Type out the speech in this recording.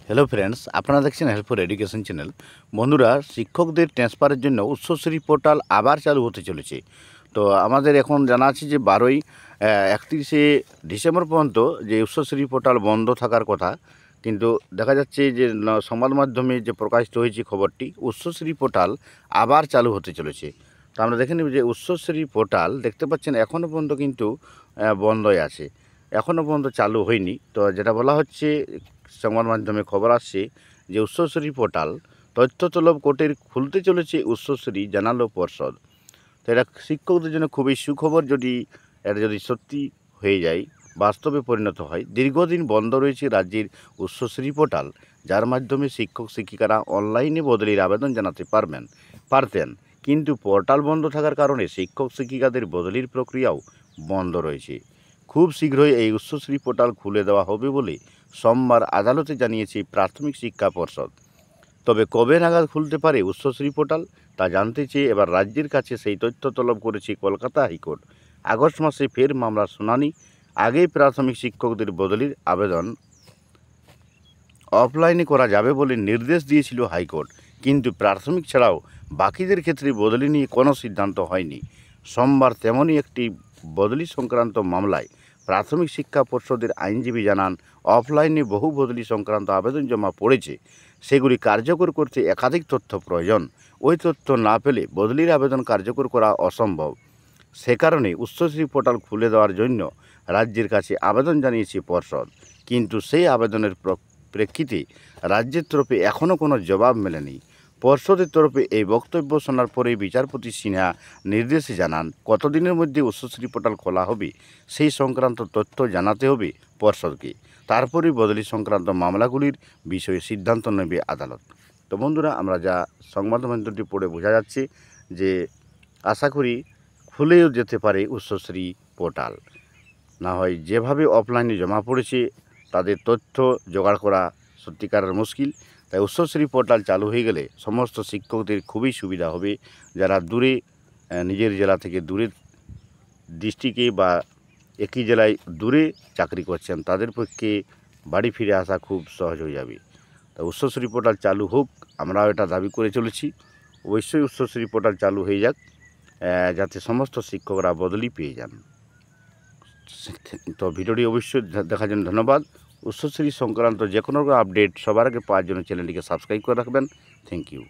Hello friends, আপনারা দেখছেন helpful education channel. বন্ধুরা, শিক্ষকদের ট্রান্সফারের জন্য উচ্চশ্রী পোর্টাল আবার চালু হতে চলেছে। তো আমাদের এখন জানা আছে যে 31শে ডিসেম্বর পর্যন্ত যে উচ্চশ্রী পোর্টাল বন্ধ থাকার কথা, কিন্তু দেখা যাচ্ছে যে সংবাদ মাধ্যমে যে প্রকাশিত হয়েছে খবরটি, উচ্চশ্রী পোর্টাল আবার চালু হতে চলেছে। তো আমরা দেখে নেব যে উচ্চশ্রী পোর্টাল দেখতে পাচ্ছেন এখনও পর্যন্ত কিন্তু বন্ধই আছে, এখনও পর্যন্ত চালু হয়নি। তো যেটা বলা হচ্ছে, সংবাদ মাধ্যমে খবর আসছে যে উচ্চশ্রী পোর্টাল তথ্য তলব কোর্টের খুলতে চলেছে উচ্চশ্রী, জানালো পর্ষদ। তো এটা শিক্ষকদের জন্য খুবই সুখবর, যদি সত্যি হয়ে যায়, বাস্তবে পরিণত হয়। দীর্ঘদিন বন্ধ রয়েছে রাজ্যের উচ্চশ্রী পোর্টাল, যার মাধ্যমে শিক্ষক শিক্ষিকারা অনলাইনে বদলির আবেদন জানাতে পারতেন, কিন্তু পোর্টাল বন্ধ থাকার কারণে শিক্ষক শিক্ষিকাদের বদলির প্রক্রিয়াও বন্ধ রয়েছে। খুব শীঘ্রই এই উচ্চশ্রী পোর্টাল খুলে দেওয়া হবে বলে সোমবার আদালতে জানিয়েছে প্রাথমিক শিক্ষা পর্ষদ। তবে কবে নাগাদ খুলতে পারে উচ্চশ্রী পোর্টাল, তা জানতে চেয়ে এবার রাজ্যের কাছে সেই তথ্য তলব করেছে কলকাতা হাইকোর্ট। আগস্ট মাসে ফের মামলার শুনানি। আগেই প্রাথমিক শিক্ষকদের বদলির আবেদন অফলাইনে করা যাবে বলে নির্দেশ দিয়েছিল হাইকোর্ট, কিন্তু প্রাথমিক ছাড়াও বাকিদের ক্ষেত্রে বদলি নিয়ে কোনো সিদ্ধান্ত হয়নি। সোমবার তেমনই একটি বদলি সংক্রান্ত মামলায় প্রাথমিক শিক্ষা পর্ষদের আইনজীবী জানান, অফলাইনে বহু বদলি সংক্রান্ত আবেদন জমা পড়েছে, সেগুলি কার্যকর করতে একাধিক তথ্য প্রয়োজন। ওই তথ্য না পেলে বদলির আবেদন কার্যকর করা অসম্ভব। সে কারণে উচ্চশ্রী পোর্টাল খুলে দেওয়ার জন্য রাজ্যের কাছে আবেদন জানিয়েছে পর্ষদ, কিন্তু সেই আবেদনের প্রেক্ষিতে রাজ্যের তরফে এখনও কোনো জবাব মেলেনি। পর্ষদের তরফে এই বক্তব্য শোনার পরেই বিচারপতি সিনহা নির্দেশে জানান, কতদিনের মধ্যে উচ্চশ্রী পোর্টাল খোলা হবে সেই সংক্রান্ত তথ্য জানাতে হবে পর্ষদকে। তারপরেই বদলি সংক্রান্ত মামলাগুলির বিষয়ে সিদ্ধান্ত নেবে আদালত। তো বন্ধুরা, আমরা যা সংবাদ মাধ্যমটি পড়ে বোঝা যাচ্ছে যে আশা করি খুলেও যেতে পারে উচ্চশ্রী পোর্টাল। না হয় যেভাবে অফলাইনে জমা পড়েছে তাদের তথ্য জোগাড় করা সত্যিকারের মুশকিল। তাই উচ্চশ্রী পোর্টাল চালু হয়ে গেলে সমস্ত শিক্ষকদের খুবই সুবিধা হবে। যারা দূরে, নিজের জেলা থেকে দূরের ডিস্ট্রিক্টে বা একই জেলায় দূরে চাকরি করছেন, তাদের পক্ষে বাড়ি ফিরে আসা খুব সহজ হয়ে যাবে। তা উচ্চশ্রী পোর্টাল চালু হোক, আমরাও এটা দাবি করে চলেছি। অবশ্যই উচ্চশ্রী পোর্টাল চালু হয়ে যাক, যাতে সমস্ত শিক্ষকরা বদলি পেয়ে যান। তো ভিডিওটি অবশ্যই দেখার জন্য ধন্যবাদ। উচ্চশ্রী সংক্রান্ত যে কোনো আপডেট সবার আগে পাওয়ার জন্য চ্যানেলটিকে সাবস্ক্রাইব করে রাখবেন। Thank you.